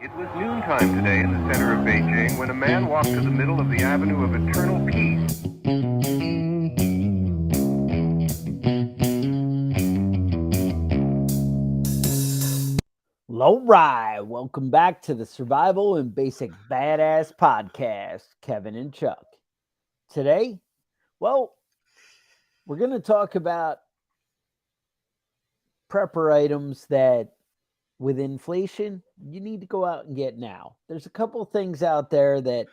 It was noontime today in the center of Beijing when a man walked to the middle of the Avenue of Eternal Peace. All right, welcome back to the Survival and Basic Badass Podcast, Kevin and Chuck. Today, well, we're going to talk about prepper items that with inflation, you need to go out and get now. There's a couple things out there that,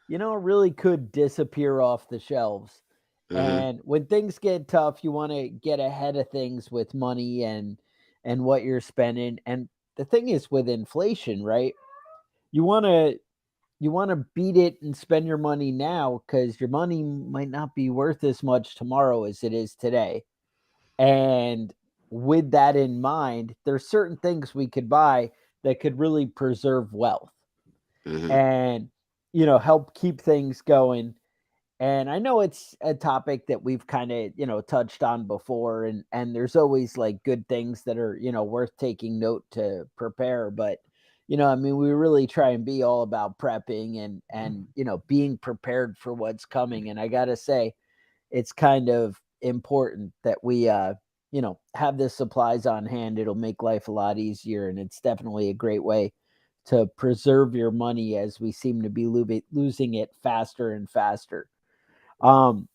really could disappear off the shelves. Mm-hmm. And when things get tough, you want to get ahead of things with money and what you're spending. And the thing is with inflation, right? You want to you want to beat it and spend your money now because your money might not be worth as much tomorrow as it is today. And with that in mind, there's certain things we could buy that could really preserve wealth Mm-hmm. and help keep things going. And I know it's a topic that we've kind of, touched on before, and there's always like good things that are, worth taking note to prepare. But, I mean, we really try and be all about prepping and being prepared for what's coming. And I gotta say, it's kind of important that we have the supplies on hand. It'll make life a lot easier, and it's definitely a great way to preserve your money as we seem to be losing it faster and faster. um,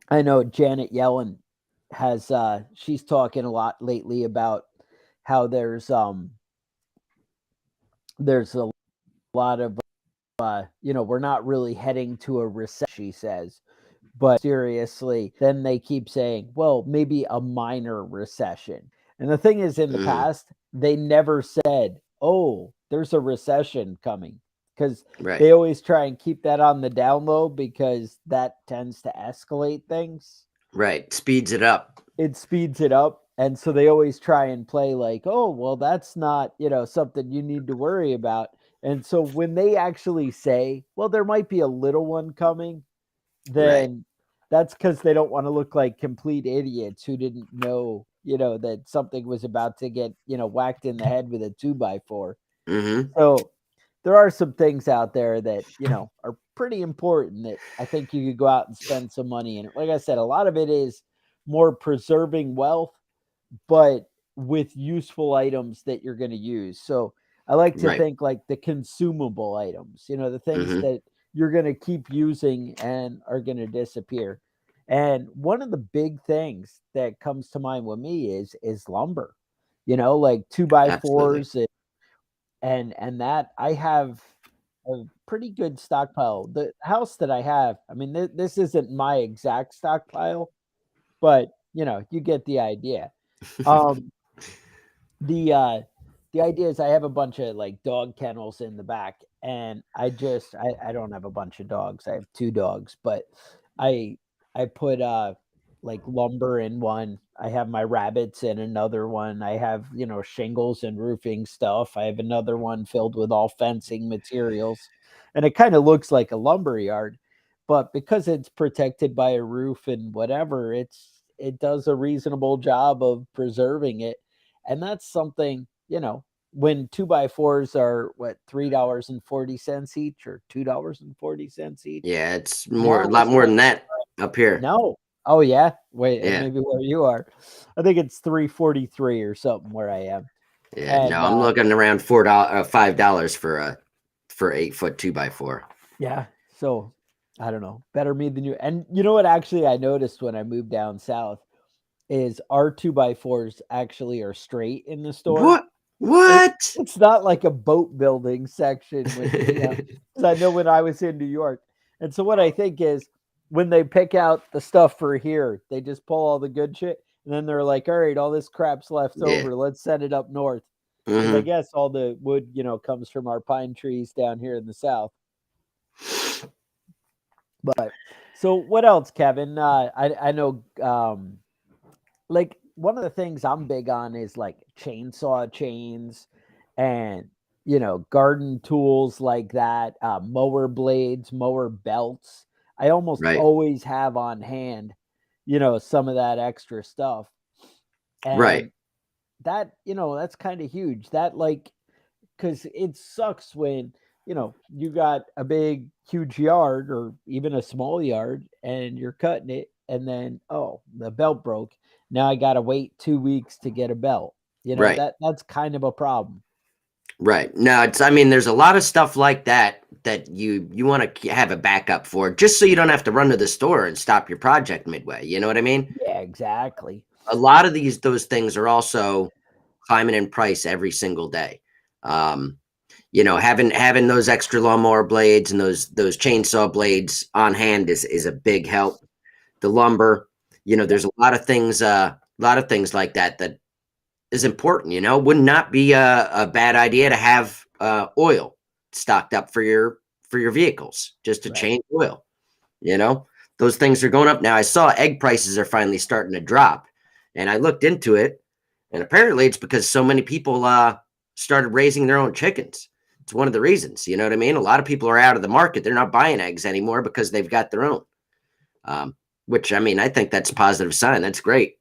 I know Janet Yellen has she's talking a lot lately about how there's a lot of we're not really heading to a recession, she says. But seriously, then they keep saying, well, maybe a minor recession. And the thing is, in the Mm-hmm. past, they never said, oh, there's a recession coming. Because Right. they always try and keep that on the down low because that tends to escalate things. Right. Speeds it up. It speeds it up. And so they always try and play like, oh, well, that's not, something you need to worry about. And so when they actually say, well, there might be a little one coming, Right. then that's because they don't want to look like complete idiots who didn't know, that something was about to get, whacked in the head with a 2x4. Mm-hmm. So there are some things out there that, are pretty important that I think you could go out and spend some money in. Like I said, a lot of it is more preserving wealth, but with useful items that you're going to use. So I like to Right. think like the consumable items, the things Mm-hmm. that you're going to keep using and are going to disappear. And one of the big things that comes to mind with me is lumber. Like two by Absolutely. fours and that I have a pretty good stockpile. The house that I have, I mean, this isn't my exact stockpile, but you get the idea. Um, the idea is I have a bunch of like dog kennels in the back, and I don't have a bunch of dogs. I have two dogs, but I I put like lumber in one. I have my rabbits in another one. I have, shingles and roofing stuff. I have another one filled with all fencing materials. And it kind of looks like a lumber yard, but because it's protected by a roof and whatever, it does a reasonable job of preserving it. And that's something, when 2x4s are what, $3.40 each or $2.40 each. Yeah, it's more a Now we're lot more than starting. that up here. No. Oh yeah. Wait, Yeah. maybe where you are. I think it's 3.43 or something where I am. Yeah. No, And I'm looking around $5 for 8 foot 2x4. yeah, so I don't know. Better me than you. And you know what actually I noticed when I moved down south is our 2x4s actually are straight in the store. What? What? It's not like a boat building section when, 'cause I know when I was in New York. And so what I think is when they pick out the stuff for here, they just pull all the good shit and then they're like, all right, all this crap's left Yeah. over. Let's send it up north. Because I Mm-hmm. guess all the wood, comes from our pine trees down here in the south. But so what else, Kevin? I know like one of the things I'm big on is like chainsaw chains and garden tools like that, mower blades, mower belts. I almost Right. always have on hand, some of that extra stuff. Right. And that, that's kind of huge. That like because it sucks when, you got a big, huge yard or even a small yard and you're cutting it and then, oh, the belt broke. Now I got to wait 2 weeks to get a belt. Right. That's kind of a problem. Right. No, I mean, there's a lot of stuff like that you want to have a backup for, just so you don't have to run to the store and stop your project midway. You know what I mean? Yeah, exactly. A lot of those things are also climbing in price every single day. Having those extra lawnmower blades and those chainsaw blades on hand is a big help. The lumber, there's a lot of things like that is important. Would not be a bad idea to have oil stocked up for your vehicles, just to change oil. Those things are going up now. I saw egg prices are finally starting to drop, and I looked into it, and apparently it's because so many people started raising their own chickens. It's one of the reasons. You know what I mean? A lot of people are out of the market. They're not buying eggs anymore because they've got their own. Which, I mean, I think that's a positive sign. That's great.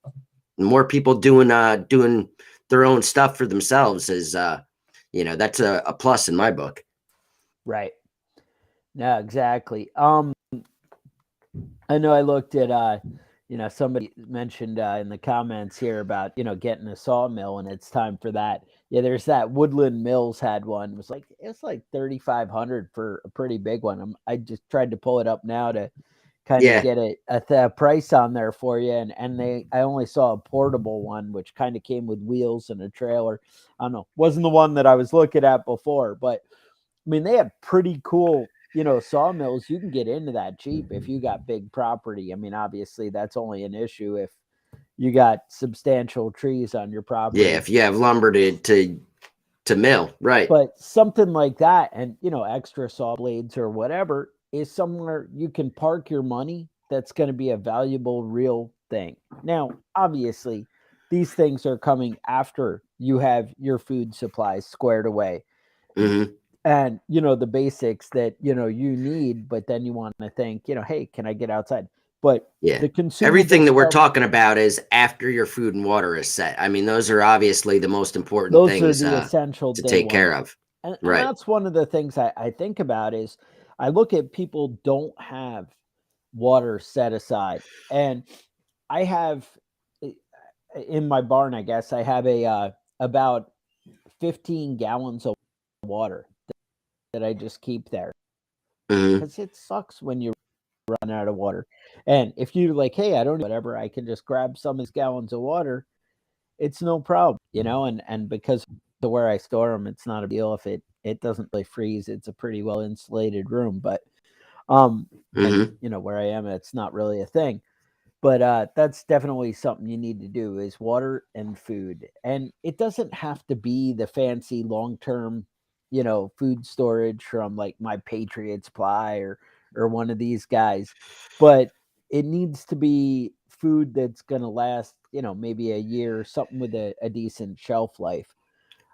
More people doing their own stuff for themselves is, that's a plus in my book. Right. No, exactly. I know I looked at, somebody mentioned in the comments here about, getting a sawmill, and it's time for that. Yeah, there's that Woodland Mills had one. It's like $3,500 for a pretty big one. I just tried to pull it up now to kind of get a price on there for you. And I only saw a portable one, which kind of came with wheels and a trailer. I don't know, wasn't the one that I was looking at before, but I mean, they have pretty cool, sawmills. You can get into that cheap if you got big property. I mean, obviously that's only an issue if you got substantial trees on your property. Yeah, if you have lumber to mill, right. But something like that, and extra saw blades or whatever, is somewhere you can park your money that's going to be a valuable real thing. Now, obviously, these things are coming after you have your food supplies squared away. Mm-hmm. And, the basics that, you need, but then you want to think, hey, can I get outside? But the everything that we're talking about is after your food and water is set. I mean, those are obviously the most important things are the essential to take care of. And that's one of the things I think about is I look at people don't have water set aside. And I have in my barn, I guess, I have about 15 gallons of water that I just keep there. Because it sucks when you run out of water. And if you're like, hey, I don't know, whatever, I can just grab some of these gallons of water, it's no problem, and because of where I store them, it's not a deal if it doesn't really freeze. It's a pretty well insulated room, but and, where I am, it's not really a thing. But that's definitely something you need to do is water and food. And it doesn't have to be the fancy long-term, food storage from like My Patriot Supply or one of these guys, but it needs to be food that's going to last, maybe a year, something with a decent shelf life.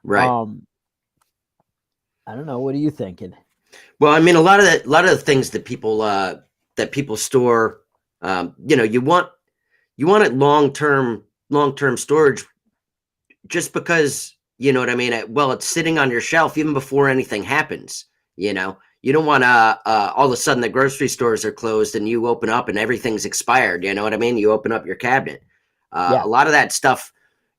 Right. I don't know. What are you thinking? Well, I mean, a lot of the things that people store, you want it long-term storage, just because, you know what I mean? Well, it's sitting on your shelf even before anything happens. You don't want to, all of a sudden the grocery stores are closed and you open up and everything's expired. You know what I mean? You open up your cabinet. A lot of that stuff,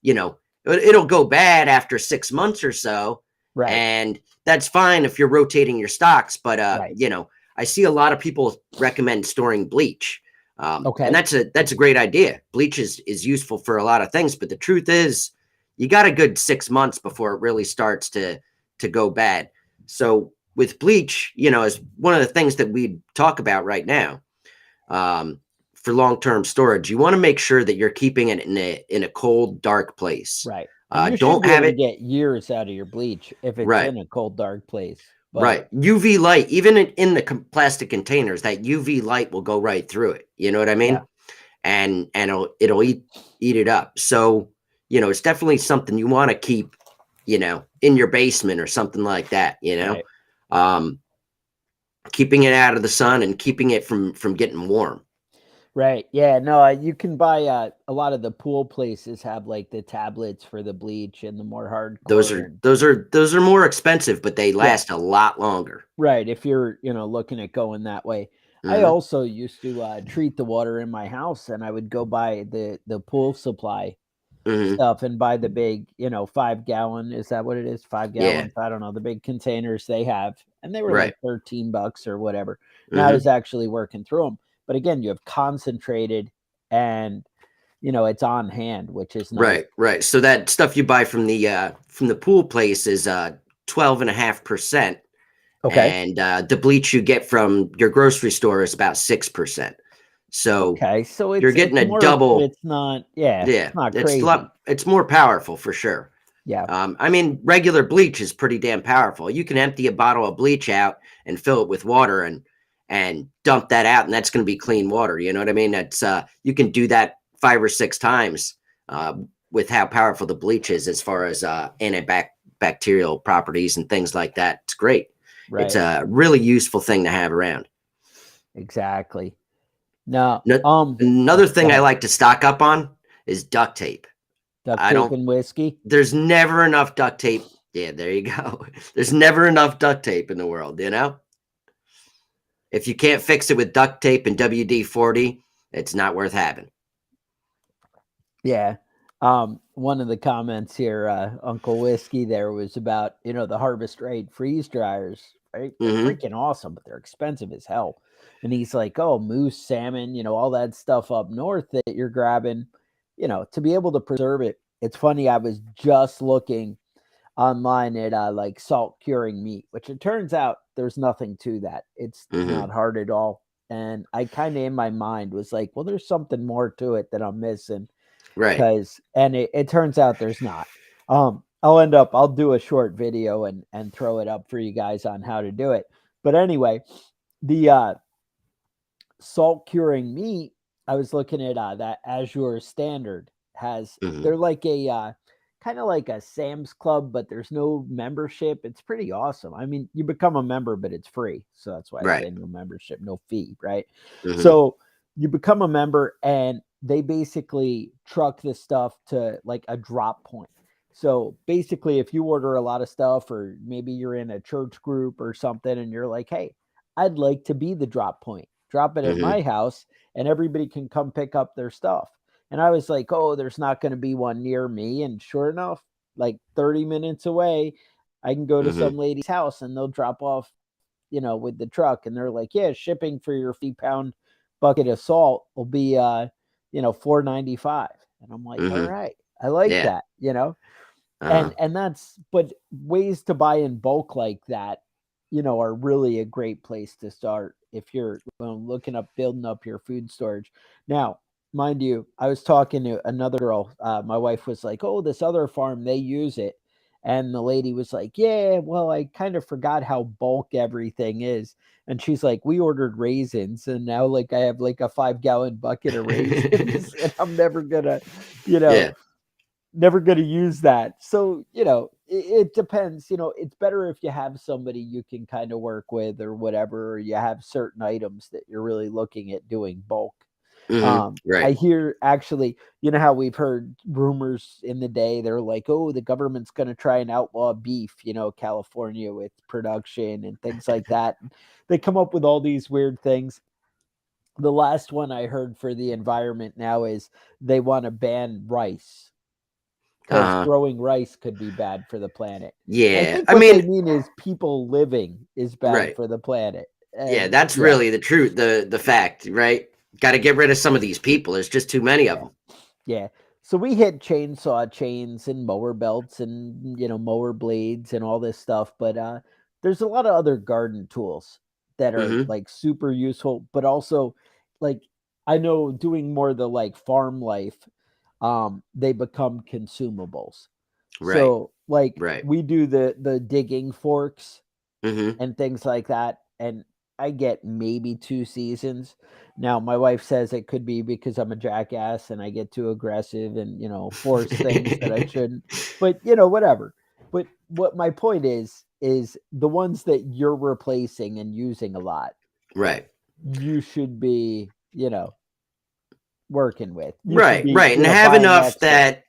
it'll go bad after 6 months or so. Right. And that's fine if you're rotating your stocks. But, I see a lot of people recommend storing bleach. Okay. And that's a great idea. Bleach is useful for a lot of things. But the truth is, you got a good 6 months before it really starts to go bad. So with bleach, is one of the things that we talk about right now. For long-term storage, you want to make sure that you're keeping it in a cold, dark place. Right. Don't have it get years out of your bleach if it's in a cold, dark place. But, right. UV light, even in the plastic containers, that UV light will go right through it. You know what I mean? Yeah. And it'll eat it up. So, it's definitely something you want to keep, in your basement or something like that, Right. Keeping it out of the sun and keeping it from getting warm. Right. Yeah. No, you can buy a lot of the pool places have like the tablets for the bleach and the more Those hardcore. are And those are those are more expensive, but they yeah, last a lot longer. right. If you're, looking at going that way. I Hmm. also used to treat the water in my house, and I would go buy the pool supply Hmm. stuff and buy the big, 5 gallon. Is that what it is? Five Yeah. gallons. I don't know. The big containers they have. And they were Right. like $13 or whatever. And I was Hmm. actually working through them. But again, you have concentrated and, it's on hand, which is nice. Right. Right. So that stuff you buy from the pool place is 12.5%. Okay. And the bleach you get from your grocery store is about 6%. So Okay. So you're it's getting a more, but double. it's not, yeah, Yeah, it's not it's a crazy. lot. It's more powerful for sure. Yeah. I mean, regular bleach is pretty damn powerful. You can empty a bottle of bleach out and fill it with water and dump that out, and that's going to be clean water. You know what I mean? That's you can do that 5 or 6 times with how powerful the bleach is as far as antibacterial properties and things like that. It's great. It's Right. a really useful thing to have around. Exactly. No, No, another go thing I ahead. like to stock up on is duct tape. Duct I tape don't and whiskey. There's never enough duct tape. Yeah, there you go. There's never enough duct tape in the world, you know? If you can't fix it with duct tape and WD-40, it's not worth having. Yeah. One of the comments here, Uncle Whiskey, there was about, the Harvest Right freeze dryers, right? They're Hmm. freaking awesome, but they're expensive as hell. And he's like, oh, moose, salmon, all that stuff up north that you're grabbing, to be able to preserve it. It's funny, I was just looking online at like salt curing meat, which it turns out there's nothing to that. It's Hmm. not hard at all. And I kind of in my mind was like, well, there's something more to it that I'm missing. Right. Cause and it turns out there's not. I'll do a short video and throw it up for you guys on how to do it. But anyway, the salt curing meat, I was looking at that Azure Standard has Hmm. they're like a kind of like a Sam's Club, but there's no membership. It's pretty awesome. I mean, you become a member, but it's free. So that's why I Right. say no membership, no fee, right? Hmm. So you become a member and they basically truck this stuff to like a drop point. So basically, if you order a lot of stuff, or maybe you're in a church group or something, and you're like, hey, I'd like to be the drop point, drop it at Hmm. my house, and everybody can come pick up their stuff. And I was like, oh, there's not going to be one near me. And sure enough, like 30 minutes away, I can go to Hmm. some lady's house and they'll drop off, with the truck. And they're like, yeah, shipping for your 50-pound bucket of salt will be, $4.95. And I'm like, all Hmm. right, I like Yeah. that. Uh, And that's, but ways to buy in bulk like that, are really a great place to start if you're looking up building up your food storage. Now, mind you, I was talking to another girl. My wife was like, "Oh, this other farm they use it," and the lady was like, "Yeah, well, I kind of forgot how bulk everything is." And she's like, "We ordered raisins, and now like I have like a 5 gallon bucket of raisins, and I'm you know, yeah. never going to use that." So, it depends. It's better if you have somebody you can kind of work with or whatever, or you have certain items that you're really looking at doing bulk. Hmm. I Right. hear actually, how we've heard rumors in the day, they're like, oh, the government's going to try and outlaw beef, California with production and things like that. And they come up with all these weird things. The last one I heard for the environment now is they want to ban rice because Uh, growing rice could be bad for the planet. And I yeah. think I what they mean, mean is people living is bad right. for the planet. Yeah, And that's yeah, really the truth, the fact, right? Got to get rid of some of these people. There's just too many of yeah, them. yeah. So we hit chainsaw chains and mower belts and mower blades and all this stuff, but there's a lot of other garden tools that are Hmm. like super useful, but also like I know doing more of the like farm life, they become consumables. Right. So like Right. we do the digging forks Hmm. and things like that. And I get maybe 2 seasons. Now, my wife says it could be because I'm a jackass and I get too aggressive and, force things that I shouldn't. But, whatever. But what my point is the ones that you're replacing and using a lot, Right. you should be, working with. You should Right, be, right, and have buying enough stuff. that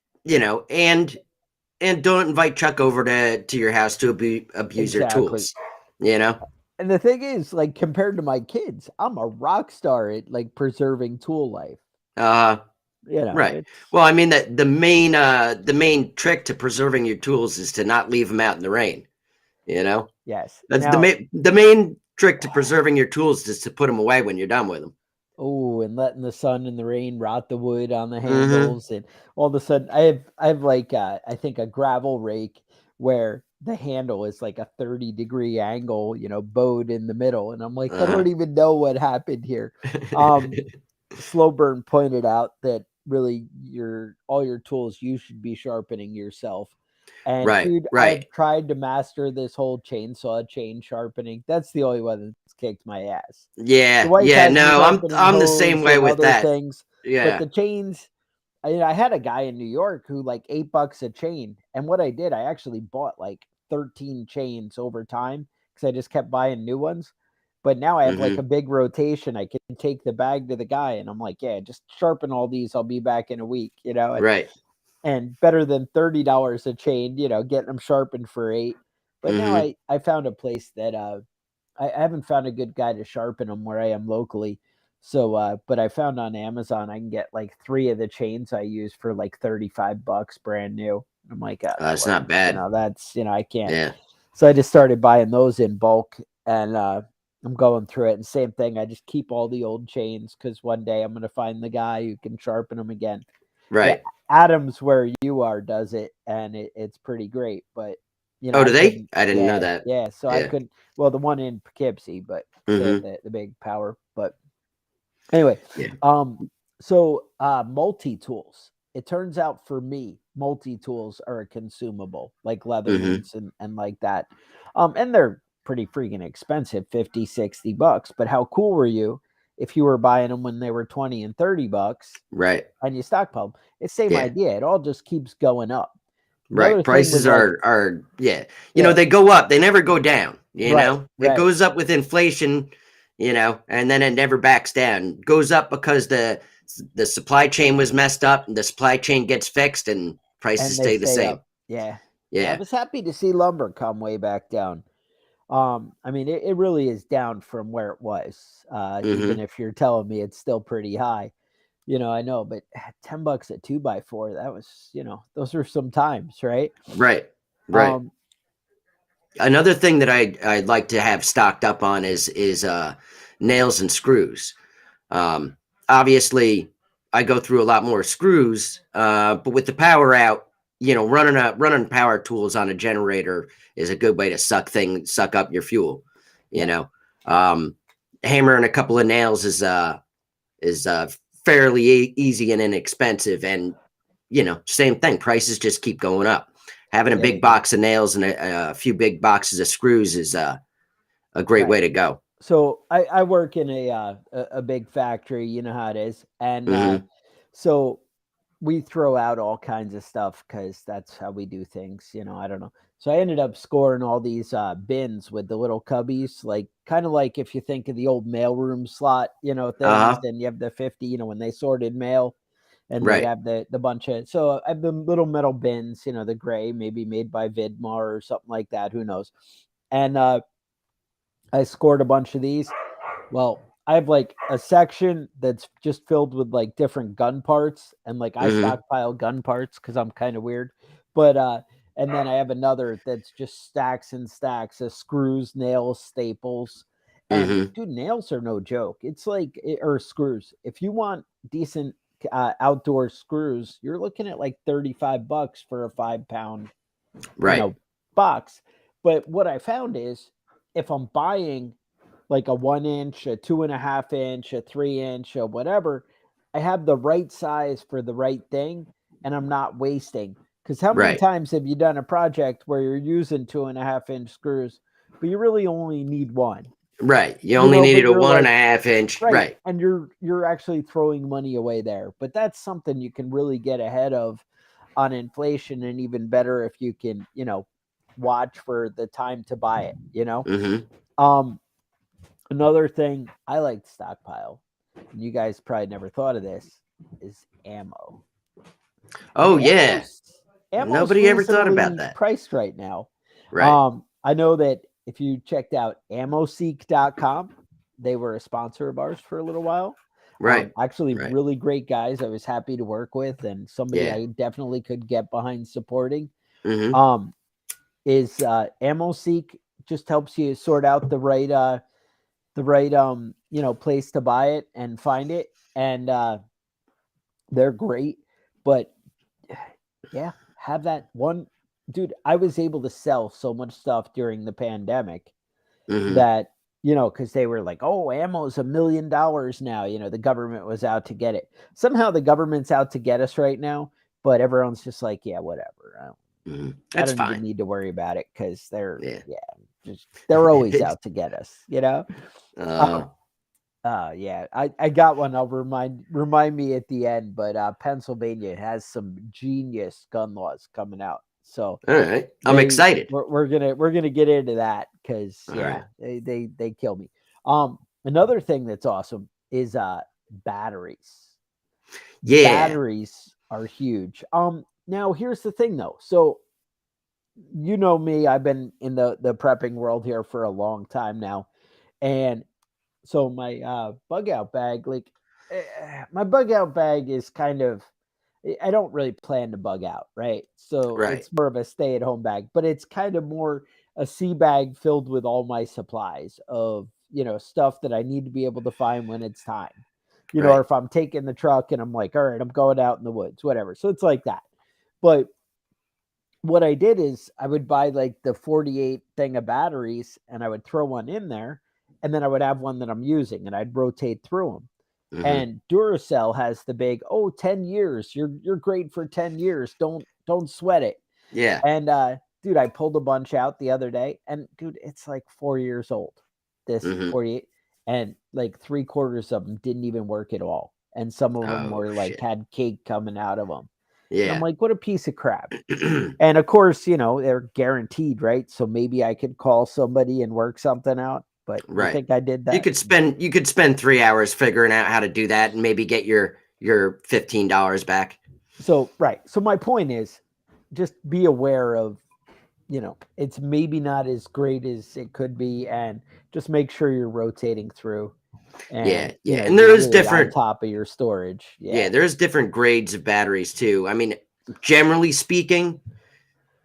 and don't invite Chuck over to your house to abuse your Exactly. tools. You know. And the thing is, like, compared to my kids, I'm a rock star at like preserving tool life. Uh, right. It's Well, I mean that the main trick to preserving your tools is to not leave them out in the rain. You know, yes. that's Now, the main trick to preserving your tools is to put them away when you're done with them. oh, and letting the sun and the rain rot the wood on the Mm-hmm. handles, and all of a sudden, I have like I think a gravel rake where the handle is like a 30-degree angle, bowed in the middle, and I'm like, I Uh-huh. don't even know what happened here. Um, Slow Burn pointed out that really all your tools you should be sharpening yourself. And Right, dude, I've right. tried to master this whole chainsaw chain sharpening. That's the only one that's kicked my ass. The Yeah, wife yeah. has me No, sharpening I'm the same hose way and with other that. things, but Yeah. the chains, I had a guy in New York who like $8 a chain. And what I did, I actually bought like 13 chains over time because I just kept buying new ones. But now I have like a Mm-hmm. big rotation. I can take the bag to the guy and I'm like, yeah, just sharpen all these. I'll be back in a week, Right. and better than $30 a chain, getting them sharpened for 8. But now Mm-hmm. I found a place that I haven't found a good guy to sharpen them where I am locally. So, but I found on Amazon I can get like 3 of the chains I use for like $35 brand new. I'm like, It's Lord, not bad. that's I can't. Yeah. So I just started buying those in bulk, and I'm going through it. And same thing, I just keep all the old chains because one day I'm gonna find the guy who can sharpen them again. Yeah, Right. Adams, where you are, does it, and it's pretty great. But Oh, I do they? couldn't. I didn't know Yeah, that. yeah. So I Yeah. couldn't. Well, the one in Poughkeepsie, but they have Mm-hmm. the big power. But anyway, Yeah. so multi tools. It turns out for me, multi tools are a consumable, like Mm-hmm. Leathermans and like that. And they're pretty freaking expensive, 50, $60. But how cool were you if you were buying them when they were 20 and $30 Right. and you stockpile them? It's same Yeah. idea. It all just keeps going up. Right. Another thing with Prices like, are yeah. yeah, They go up. They never go down, right, It right. goes up with inflation, and then it never backs down. Goes up because the supply chain was messed up and the supply chain gets fixed and prices And they stay the stay same. up. Yeah. I Yeah. was happy to see lumber come way back down. I mean, it really is down from where it was. Even Mm-hmm. if you're telling me it's still pretty high, I know, but $10 a 2x4, that was, those were some times, right? Right. Right. Um, Another thing that I'd like to have stocked up on is nails and screws. Um, Obviously, I go through a lot more screws, but with the power out, running power tools on a generator is a good way to suck up your fuel. You yeah. know, um, Hammering a couple of nails is fairly easy and inexpensive, and same thing. Prices just keep going up. Having a Yeah, they big do. box of nails and a few big boxes of screws is a great way Right. to go. So I work in a big factory, you know how it is. And Hmm. so we throw out all kinds of stuff because that's how we do things, I don't know. So I ended up scoring all these bins with the little cubbies, like kind of like if you think of the old mailroom slot, things, Uh huh. and you have the 50, when they sorted mail, and they'd Right. have the bunch of, so I have the little metal bins, the gray, maybe made by Vidmar or something like that, who knows. And I scored a bunch of these. Well, I have like a section that's just filled with like different gun parts, and like I Hmm. stockpile gun parts because I'm kind of weird. But and then I have another that's just stacks and stacks of screws, nails, staples. And Hmm. dude, nails are no joke. It's like or screws. If you want decent outdoor screws, you're looking at like $35 for a 5 pound, you Right. know, box. But what I found is if I'm buying like a 1 inch, a 2.5 inch, a 3 inch, or whatever, I have the right size for the right thing and I'm not wasting. Because how many Right. times have you done a project where you're using 2.5 inch screws, but you really only need one? Right. You only But needed a you're one and like, a half inch. right, Right. and you're actually throwing money away there. But that's something you can really get ahead of on inflation, and even better if you can, watch for the time to buy it. Hmm. Um, Another thing I like to stockpile, and you guys probably never thought of this, is ammo. Oh And yeah. ammo's Nobody ever thought about reasonably that. priced right now. Right. I know that if you checked out ammoseek.com, they were a sponsor of ours for a little while. Right. Actually, Right. really great guys. I was happy to work with, and somebody Yeah. I definitely could get behind supporting. Mm-hmm. Is AmmoSeek just helps you sort out the right place to buy it and find it, and they're great. But yeah, have that one, dude. I was able to sell so much stuff during the pandemic Mm-hmm. that, because they were like, oh, ammo's $1 million now. The government was out to get it. Somehow the government's out to get us right now, but everyone's just like, yeah, whatever. Mm-hmm. I That's don't even fine. need to worry about it because they're always It's, out to get us. uh, Yeah, I got one. I'll remind me at the end. But Pennsylvania has some genius gun laws coming out, so all right. I'm excited. we're gonna get into that because All right. they kill me. Another thing that's awesome is batteries. Yeah. Batteries are huge. Now here's the thing though. So you know me, I've been in the prepping world here for a long time now, and so my bug out bag, like my bug out bag is kind of, I don't really plan to bug out, right? So Right. it's more of a stay at home bag, but it's kind of more a sea bag filled with all my supplies of, stuff that I need to be able to find when it's time. Or Right. if I'm taking the truck and I'm like, all right, I'm going out in the woods, whatever. So it's like that. But what I did is I would buy like the 48 thing of batteries and I would throw one in there, and then I would have one that I'm using and I'd rotate through them. Mm-hmm. And Duracell has the big, 10 years. You're great for 10 years. Don't sweat it. Yeah. And dude, I pulled a bunch out the other day, and dude, it's like 4 years old. This Mm-hmm. 48, and like 3/4 of them didn't even work at all. And some of them Oh were like shit. had cake coming out of them. And I'm Yeah. like, what a piece of crap. And of course, they're guaranteed, right? So maybe I could call somebody and work something out. But you Right. think I did You that? could spend 3 hours figuring out how to do that and maybe get your $15 back. So, right. So my point is just be aware of, it's maybe not as great as it could be, and just make sure you're rotating through, Yeah, and yeah. And there you're is really on different top of your storage. yeah, Yeah. there's different grades of batteries too. I mean, generally speaking,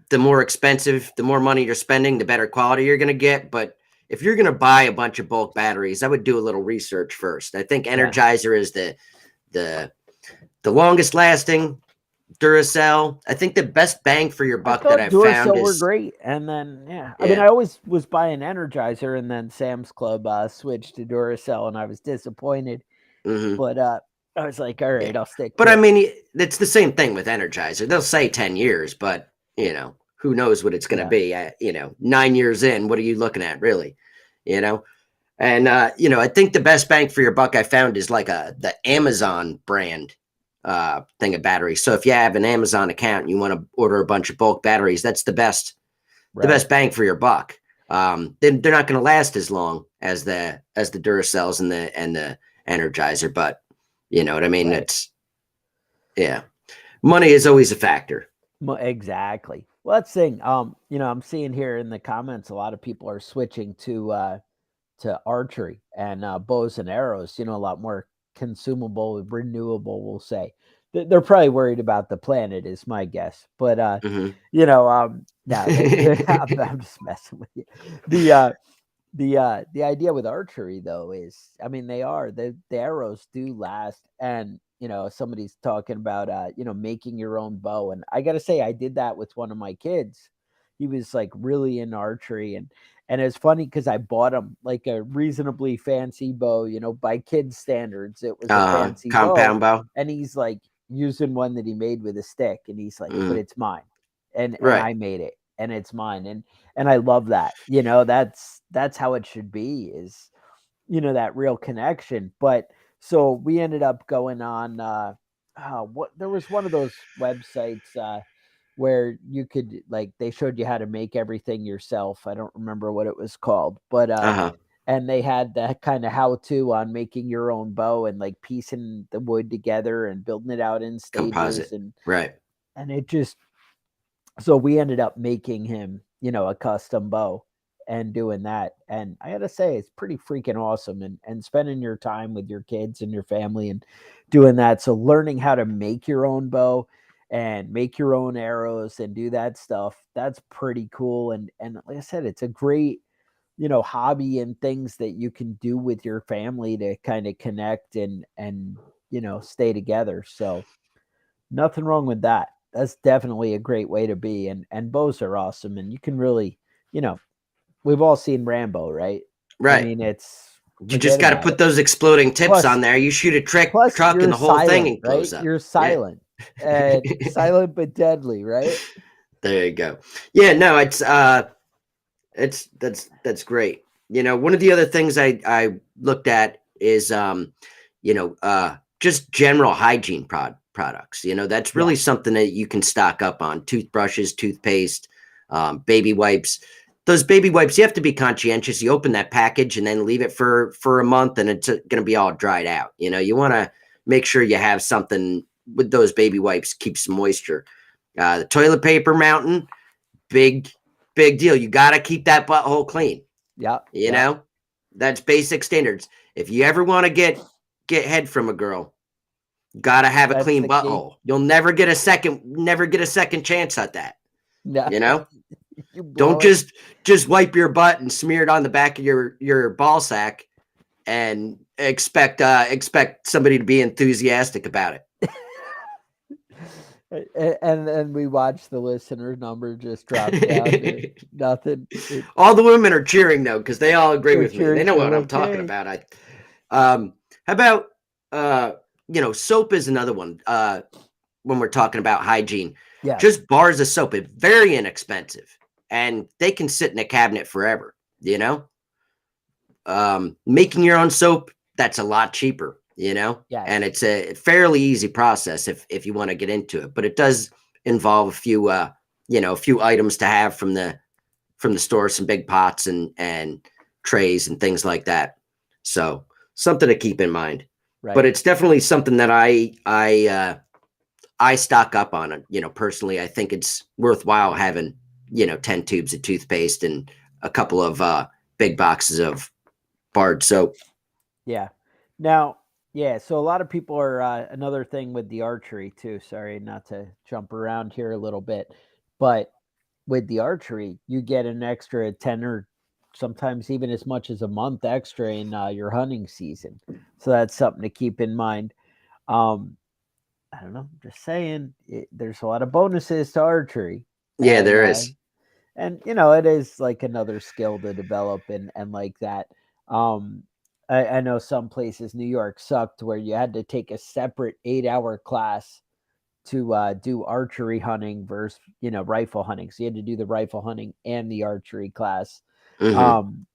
the more expensive, the more money you're spending, the better quality you're going to get. But if you're going to buy a bunch of bulk batteries, I would do a little research first. I think Yeah. Energizer is the longest lasting. Duracell. I think the best bang for your I buck thought that I've found Duracell were is great, and then I mean, yeah. I always was buying Energizer, and then Sam's Club switched to Duracell, and I was disappointed. Mm-hmm. But I was like, all Yeah. right, I'll stick But to I it. mean, it's the same thing with Energizer. They'll say 10 years, but who knows what it's going to be? 9 years in, what are you looking at, really? And I think the best bang for your buck I found is like the Amazon brand thing of batteries. So if you have an Amazon account and you want to order a bunch of bulk batteries, that's the best bang for your buck. Then they're not going to last as long as the Duracells and the Energizer, but you know what I mean? Right. It's money is always a factor. Exactly. Well, that's the thing. I'm seeing here in the comments a lot of people are switching to archery and bows and arrows. A lot more consumable, renewable. We'll say they're probably worried about the planet, is my guess. But Mhm. no, I'm just messing with you. The idea with archery though is, I mean, the arrows do last, and somebody's talking about making your own bow, and I gotta say I did that with one of my kids. He was like really in archery, and it's funny because I bought him like a reasonably fancy bow, by kids standards. It was a fancy bow, Compound bow. and he's like using one that he made with a stick, and he's like, but Mhm. it's mine, and Right. I made it, and it's mine, and I love that. That's how it should be, is that real connection. But so we ended up going on what, there was one of those websites where you could, like, they showed you how to make everything yourself. I don't remember what it was called, but Uh-huh. and they had that kind of how to on making your own bow and like piecing the wood together and building it out in stages Composite. Right. and it just so we ended up making him, a custom bow and doing that. And I gotta say, it's pretty freaking awesome. And spending your time with your kids and your family and doing that. So learning how to make your own bow and make your own arrows and do that stuff, that's pretty cool. And like I said, it's a great, hobby and things that you can do with your family to kind of connect and stay together. So nothing wrong with that. That's definitely a great way to be. And bows are awesome. And you can really, you know, we've all seen Rambo, right? I Right. mean, it's You just forget got to about put it. those exploding tips Plus, on there. You shoot a plus truck and you're the whole thing silent, and right? blows up. You're Yeah. silent and silent but deadly, right? There you go. Yeah, no, that's great. One of the other things I looked at is just general hygiene products. That's really something that you can stock up on: toothbrushes, toothpaste, baby wipes. Those baby wipes, you have to be conscientious. You open that package and then leave it for a month, and it's going to be all dried out. You want to make sure you have something with those baby wipes, keep some moisture. The toilet paper mountain, big deal. You got to keep that butthole clean. Yeah. That's basic standards. If you ever want to get head from a girl, got to have a That's clean the key. butthole. You'll never get a second chance at that. No. Don't just wipe your butt and smear it on the back of your ball sack and expect somebody to be enthusiastic about it. And we watch the listener number just drop down to nothing. All the women are cheering though, because they all agree They're with me. They know what I'm talking okay. about. How about soap is another one. When we're talking about hygiene, Yeah. just bars of soap, it's very inexpensive, and they can sit in a cabinet forever. Making your own soap, that's a lot cheaper. Yes. And it's a fairly easy process if you want to get into it, but it does involve a few items to have from the store, some big pots and trays and things like that. So something to keep in mind. Right. But it's definitely something that I stock up on. Personally, I think it's worthwhile having 10 tubes of toothpaste and a couple of big boxes of barred soap. Yeah. Now, yeah, so a lot of people are another thing with the archery too. Sorry, not to jump around here a little bit, but with the archery, you get an extra 10 or sometimes even as much as a month extra in your hunting season. So that's something to keep in mind. I don't know, just saying, there's a lot of bonuses to archery. Yeah, and, there is. And it is like another skill to develop and like that. I know some places, New York sucked, where you had to take a separate 8-hour class to do archery hunting versus, rifle hunting. So you had to do the rifle hunting and the archery class. Mhm.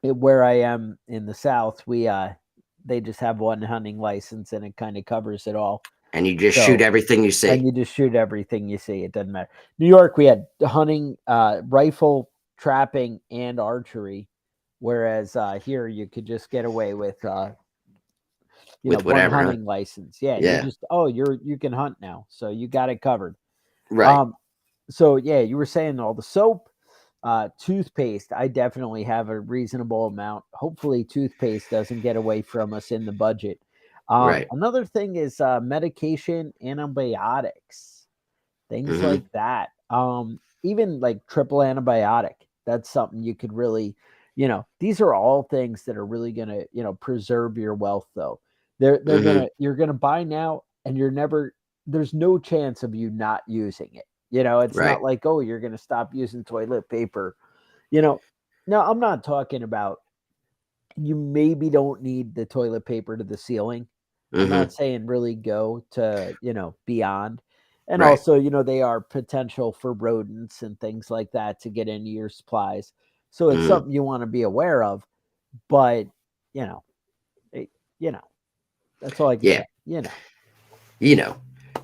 Where I am in the South, they just have one hunting license and it kind of covers it all. And you just shoot everything you see. And you just shoot everything you see. It doesn't matter. New York, we had hunting, rifle, trapping, and archery. Whereas here you could just get away with whatever, one hunting license. Yeah. Yeah. You can hunt now. So you got it covered. Right. So yeah, you were saying all the soap, toothpaste. I definitely have a reasonable amount. Hopefully toothpaste doesn't get away from us in the budget. Right. Another thing is medication, antibiotics, things Mhm. like that. Even like triple antibiotic. That's something you could really, these are all things that are really gonna, preserve your wealth. Though they're Mhm. you're gonna buy now, and there's no chance of you not using it. It's Right. not like, oh, you're gonna stop using toilet paper. Now I'm not talking about, you maybe don't need the toilet paper to the ceiling. I'm Mhm. not saying really go to, beyond. And Right. also, they are potential for rodents and things like that to get into your supplies. So it's Mhm. something you want to be aware of. But, it, that's all I can Yeah. say.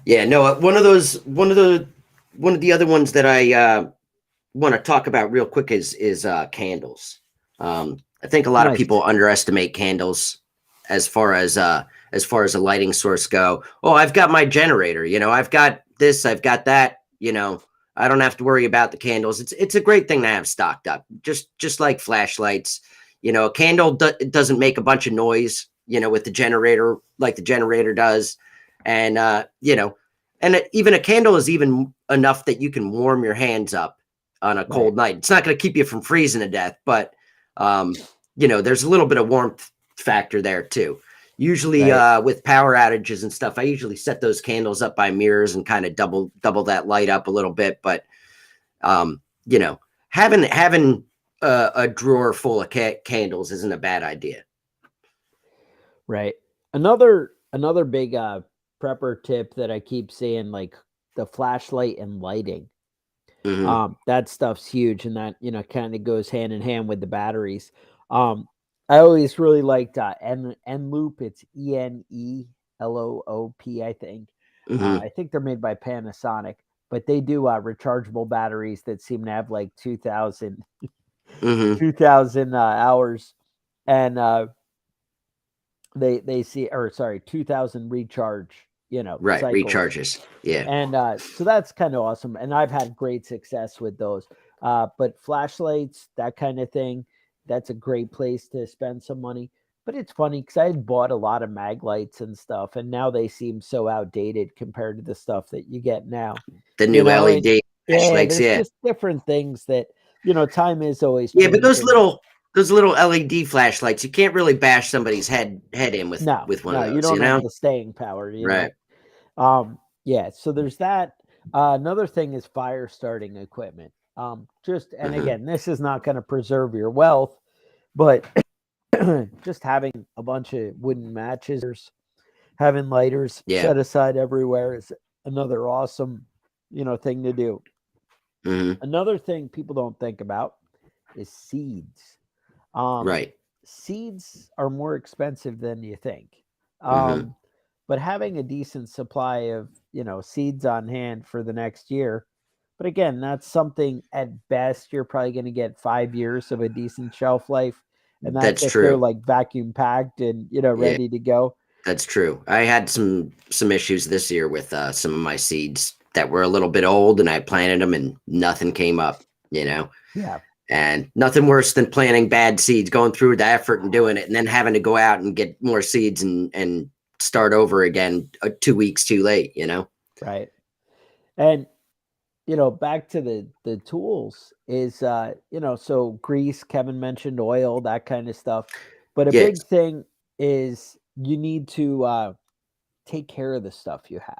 Yeah. No. One of the other ones that I want to talk about real quick is candles. I think a lot of Nice. people underestimate candles as far as a lighting source go. Oh, I've got my generator, I've got this, I've got that, I don't have to worry about the candles. It's a great thing to have stocked up. Just like flashlights, a candle doesn't make a bunch of noise, with the generator like the generator does. And even a candle is even enough that you can warm your hands up on a cold night. It's not going to keep you from freezing to death, but there's a little bit of warmth factor there too. Usually with power outages and stuff, I usually set those candles up by mirrors and kind of double that light up a little bit. But having a drawer full of candles isn't a bad idea. Right. Another big prepper tip that I keep seeing, like the flashlight and lighting. That stuff's huge, and that kind of goes hand in hand with the batteries. I always really liked Eneloop. It's Eneloop, I think. I think they're made by Panasonic, but they do rechargeable batteries that seem to have like 2,000 hours, and they see, or sorry, 2,000 recharge. Right, cycles. recharges. Yeah, and so that's kind of awesome, and I've had great success with those. But flashlights, that kind of thing, that's a great place to spend some money. But it's funny because I had bought a lot of mag lights and stuff, and now they seem so outdated compared to the stuff that you get now. The new LED flashlights. There's just different things that time is always changing. But those little LED flashlights, you can't really bash somebody's head in with one of those. You don't have the staying power, right? So there's that. Another thing is fire starting equipment. Again, this is not going to preserve your wealth, but just having a bunch of wooden matches, having lighters set aside everywhere is another awesome, thing to do. Another thing people don't think about is seeds. Right. Seeds are more expensive than you think. But having a decent supply of, seeds on hand for the next year. But again, that's something at best you're probably going to get 5 years of a decent shelf life. And that's if true. They're like vacuum packed and, ready to go. That's true. I had some issues this year with some of my seeds that were a little bit old, and I planted them and nothing came up, Yeah. And nothing worse than planting bad seeds, going through the effort and doing it, and then having to go out and get more seeds and start over again 2 weeks too late, Right. And, back to the tools is, so grease, Kevin mentioned oil, that kind of stuff. But a big thing is you need to take care of the stuff you have.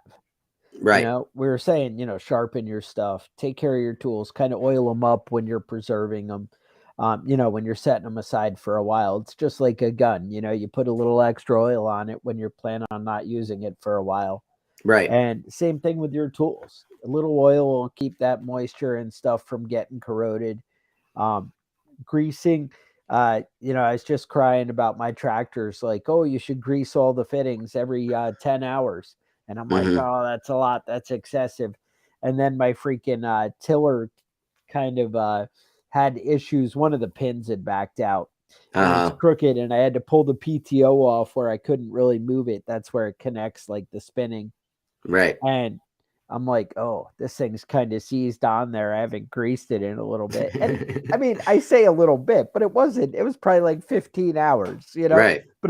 Right. We were saying, sharpen your stuff, take care of your tools, kind of oil them up when you're preserving them. When you're setting them aside for a while. It's just like a gun, you put a little extra oil on it when you're planning on not using it for a while. Right. And same thing with your tools. A little oil will keep that moisture and stuff from getting corroded. Greasing, I was just crying about my tractors, like, oh, you should grease all the fittings every 10 hours. And I'm like, oh, that's a lot. That's excessive. And then my freaking tiller kind of had issues. One of the pins had backed out. And it was crooked, and I had to pull the PTO off where I couldn't really move it. That's where it connects, like the spinning. Right. And I'm like, oh, this thing's kind of seized on there. I haven't greased it in a little bit. And I mean, I say a little bit, but it wasn't. It was probably like 15 hours, Right. But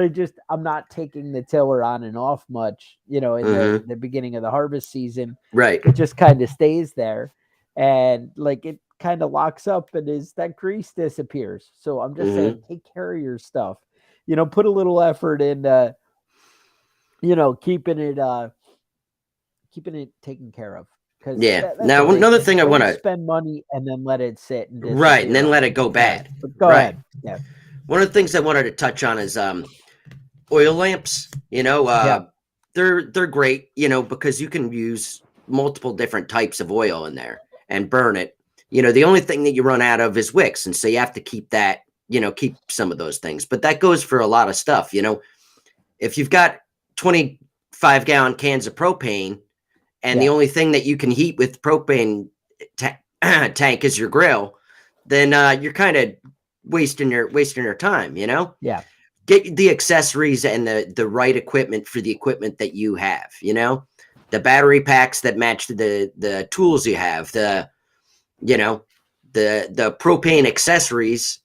I'm not taking the tiller on and off much, in the beginning of the harvest season. Right. It just kind of stays there. And like it kind of locks up, and that grease disappears. So I'm just saying, take care of your stuff. Put a little effort in, keeping it taken care of. Now another thing I want to spend money and then let it sit. And and then let it go bad. But go ahead. Yeah. One of the things I wanted to touch on is oil lamps. They're great. Because you can use multiple different types of oil in there and burn it. The only thing that you run out of is wicks, and so you have to keep that. Keep some of those things. But that goes for a lot of stuff. If you've got 25-gallon cans of propane, and the only thing that you can heat with propane tank is your grill, then you're kind of wasting your time, you know? Yeah. Get the accessories and the right equipment for the equipment that you have, you know? The battery packs that match the tools you have, you know, the propane accessories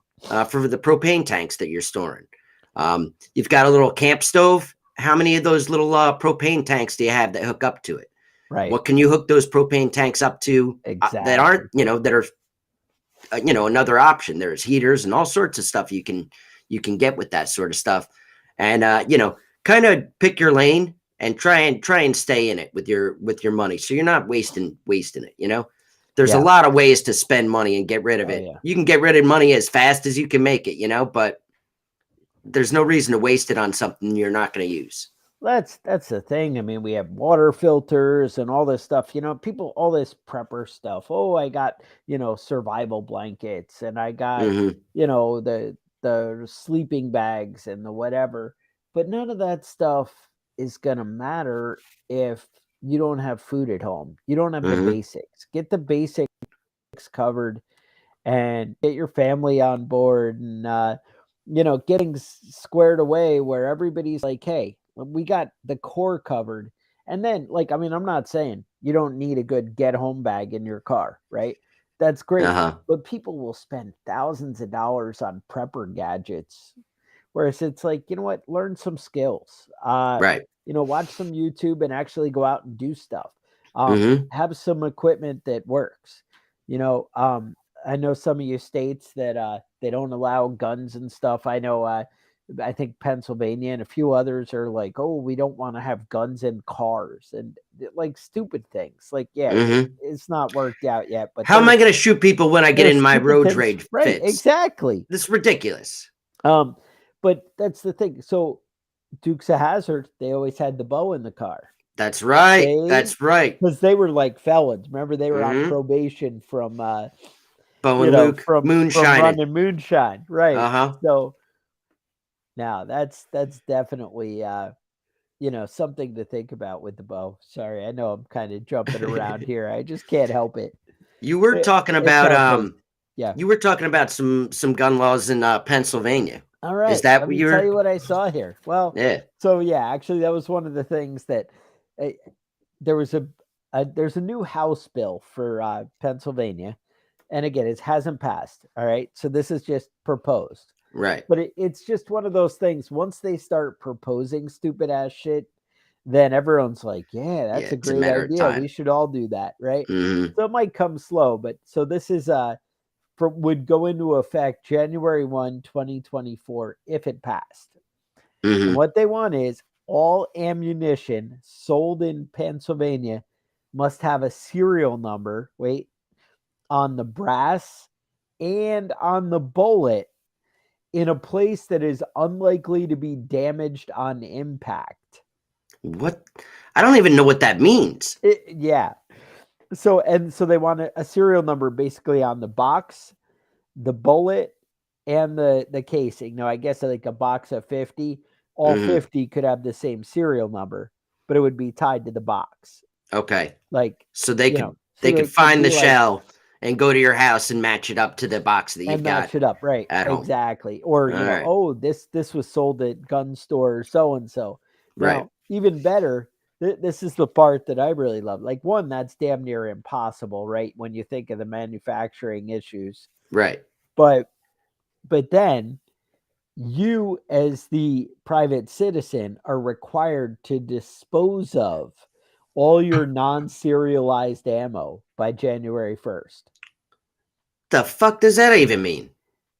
for the propane tanks that you're storing. You've got a little camp stove. How many of those little propane tanks do you have that hook up to it? Right. What can you hook those propane tanks up to that aren't, you know, that are, you know, another option? There's heaters and all sorts of stuff you can get with that sort of stuff. And, you know, kind of pick your lane and try and stay in it with your money. So you're not wasting it, you know? There's a lot of ways to spend money and get rid of it. Yeah. You can get rid of money as fast as you can make it, you know, but there's no reason to waste it on something you're not going to use. That's the thing. I mean, we have water filters and all this stuff, you know, people, all this prepper stuff. Oh, I got, you know, survival blankets, and I got, you know, the sleeping bags and the whatever. But none of that stuff is going to matter if you don't have food at home. You don't have the basics. Get the basics covered and get your family on board, and, you know, getting squared away where everybody's like, hey, we got the core covered. And then, like, I mean, I'm not saying you don't need a good get home bag in your car, right? That's great. But people will spend thousands of dollars on prepper gadgets. Whereas it's like, you know what, learn some skills. Right. You know, watch some YouTube and actually go out and do stuff. Have some equipment that works. You know, I know some of you states that they don't allow guns and stuff. I know I think Pennsylvania and a few others are like, oh, we don't want to have guns in cars, and like stupid things. Like, it's not worked out yet. But how am I going to shoot people when I get in my road rage right, fits? Exactly. This is ridiculous. But that's the thing. So Dukes of Hazzard, they always had the bow in the car. That's right. That's right. Because they were like felons. Remember, they were on probation from Bo and know, Luke from running moonshine. Right. So now that's definitely you know, something to think about with the bow. Sorry, I know I'm kind of jumping around here. I just can't help it. You were talking about yeah. You were talking about some gun laws in Pennsylvania. All right. Is that Let what me tell you what I saw here? Well, yeah. So yeah, actually, that was one of the things that there was there's a new House bill for Pennsylvania, and again, it hasn't passed. All right, so this is just proposed. Right. But it's just one of those things. Once they start proposing stupid ass shit, then everyone's like, yeah, that's a great idea. We should all do that, right? So it might come slow, but so this is would go into effect January 1, 2024 if it passed. And what they want is all ammunition sold in Pennsylvania must have a serial number, on the brass and on the bullet in a place that is unlikely to be damaged on impact. What? I don't even know what that means. Yeah. So they want a serial number basically on the box, the bullet, and the casing. Now, I guess like a box of 50, all 50 could have the same serial number, but it would be tied to the box. Okay. Like, so they could find the shell and go to your house and match it up to the box that you've got. Match it up, right? Exactly. Or you know, oh, this was sold at gun store so and so. Right. Even better, this is the part that I really love. Like, one, that's damn near impossible, right? When you think of the manufacturing issues. Right. But then you, as the private citizen, are required to dispose of all your non-serialized ammo by January 1st. The fuck does that even mean?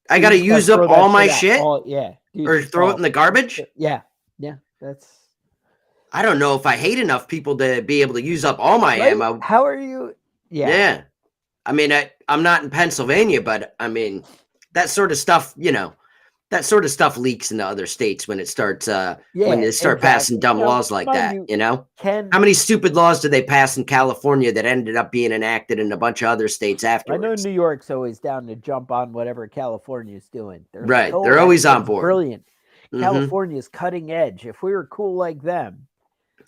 I got to use up all my shit? Dude, or throw it in the garbage? Yeah. That's... I don't know if I hate enough people to be able to use up all my ammo. How are you? Yeah. I mean, I'm not in Pennsylvania, but I mean, that sort of stuff, you know, that sort of stuff leaks into other states when it starts, when they start passing dumb laws like that, you know? How many stupid laws did they pass in California that ended up being enacted in a bunch of other states afterwards? I know New York's always down to jump on whatever California's doing. They're right. They're always on board. Brilliant. California's cutting edge. If we were cool like them,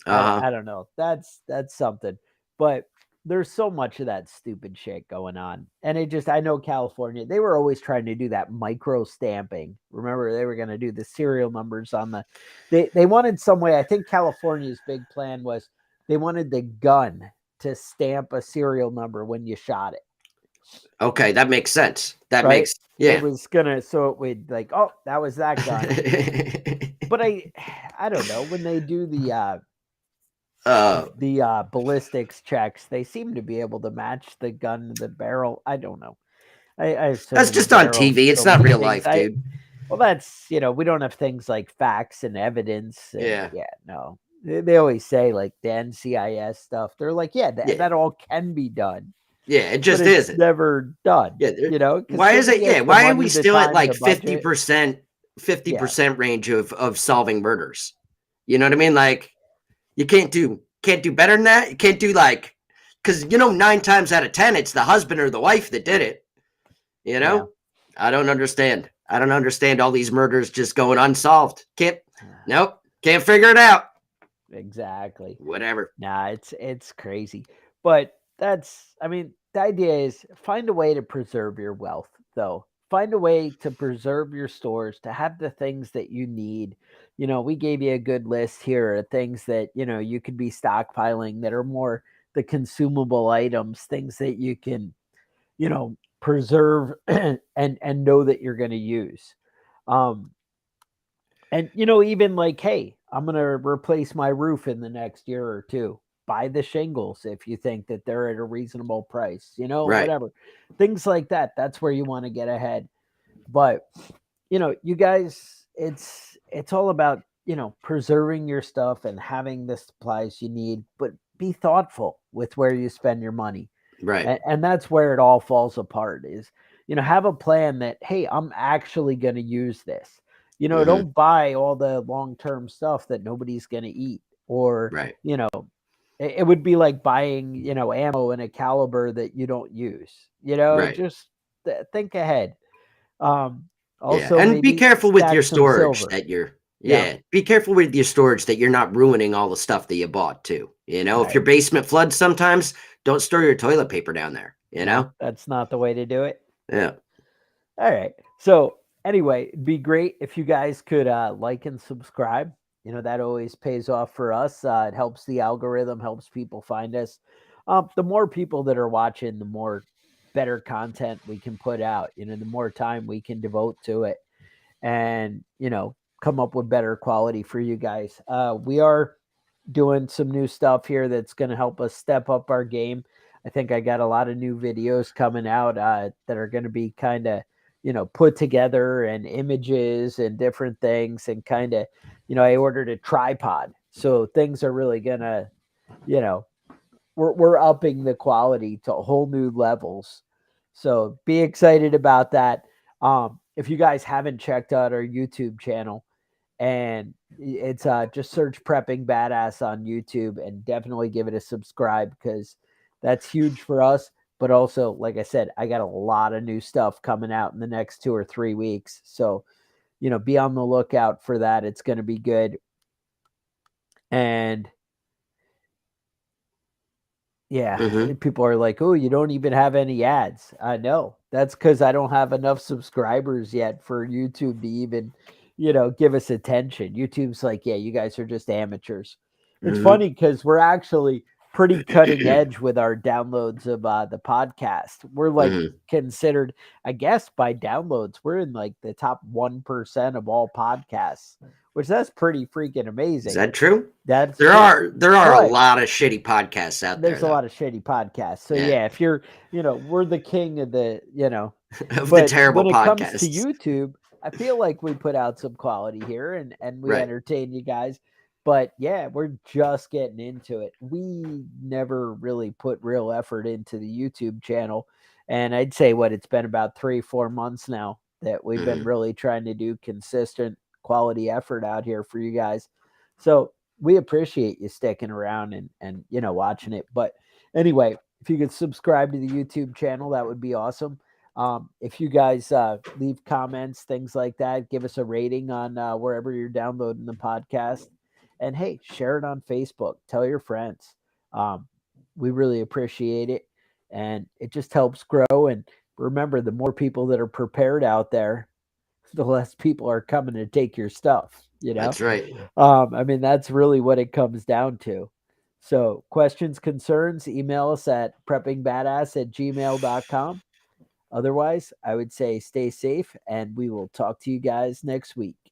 I don't know. That's something. But there's so much of that stupid shit going on. And I know California, they were always trying to do that micro stamping. Remember, they were going to do the serial numbers on they wanted some way. I think California's big plan was they wanted the gun to stamp a serial number when you shot it. Okay, that makes sense. That Right? makes, yeah. It was gonna, so it would like, oh, that was that gun. But I don't know, when they do the ballistics checks, they seem to be able to match the gun to the barrel. I don't know. I have so That's many just on barrels, TV. It's so not many real things. life, dude. Well, that's, we don't have things like facts and evidence. And Yeah. No. They always say like the NCIS stuff. They're like, Yeah. that all can be done. Yeah, it just but it's isn't. never done. Yeah, 'cause why is it? nobody has Yeah, the why are money, we the still at time, like the budget. 50% range of solving murders? You know what I mean? Like, you can't do better than that. You can't do like, because 9 times out of 10 it's the husband or the wife that did it. Yeah. I don't understand. I don't understand all these murders just going unsolved. Can't figure it out. Exactly. Whatever. Nah, it's crazy. But the idea is find a way to preserve your wealth, though. Find a way to preserve your stores, to have the things that you need. We gave you a good list here of things that, you could be stockpiling that are more the consumable items, things that you can, preserve and know that you're going to use. And even like, hey, I'm going to replace my roof in the next year or two. Buy the shingles if you think that they're at a reasonable price, Right. whatever. Things like that. That's where you want to get ahead. But, you guys, it's all about, preserving your stuff and having the supplies you need, but be thoughtful with where you spend your money. Right. And that's where it all falls apart is, have a plan that, hey, I'm actually going to use this. Don't buy all the long-term stuff that nobody's going to eat, or, Right. It would be like buying, ammo in a caliber that you don't use, Right. just think ahead. Also, and be careful with your storage silver. that you're, be careful with your storage that you're not ruining all the stuff that you bought too. Right. If your basement floods sometimes, don't store your toilet paper down there. No, that's not the way to do it. Yeah. All right. So anyway, it'd be great if you guys could like and subscribe. That always pays off for us. It helps the algorithm, helps people find us. The more people that are watching, the more better content we can put out. The more time we can devote to it, and come up with better quality for you guys. We are doing some new stuff here that's going to help us step up our game. I think I got a lot of new videos coming out that are going to be kind of, put together, and images and different things, and kind of, I ordered a tripod. So things are really going to, we're upping the quality to whole new levels. So be excited about that. If you guys haven't checked out our YouTube channel, and it's just search Prepping Badass on YouTube, and definitely give it a subscribe, because that's huge for us. But also, like I said, I got a lot of new stuff coming out in the next 2 or 3 weeks. So, be on the lookout for that. It's going to be good. And people are like, oh, you don't even have any ads. I know. That's because I don't have enough subscribers yet for YouTube to even, give us attention. YouTube's like, yeah, you guys are just amateurs. It's funny because we're actually pretty cutting edge with our downloads of the podcast. We're like considered, I guess, by downloads, we're in like the top 1% of all podcasts, which that's pretty freaking amazing. Is that true? That's there are a lot of shitty podcasts out there. There's a lot of shitty podcasts. So if you're, we're the king of the, of the terrible when it podcasts. comes to YouTube, I feel like we put out some quality here, and we entertain you guys. But we're just getting into it. We never really put real effort into the YouTube channel. And I'd say it's been about 3-4 months now that we've been really trying to do consistent quality effort out here for you guys. So we appreciate you sticking around and watching it. But anyway, if you could subscribe to the YouTube channel, that would be awesome. If you guys leave comments, things like that, give us a rating on wherever you're downloading the podcast. And hey, share it on Facebook. Tell your friends. We really appreciate it. And it just helps grow. And remember, the more people that are prepared out there, the less people are coming to take your stuff, you know? That's right. I mean, that's really what it comes down to. So, questions, concerns, email us at preppingbadass@gmail.com. Otherwise, I would say stay safe and we will talk to you guys next week.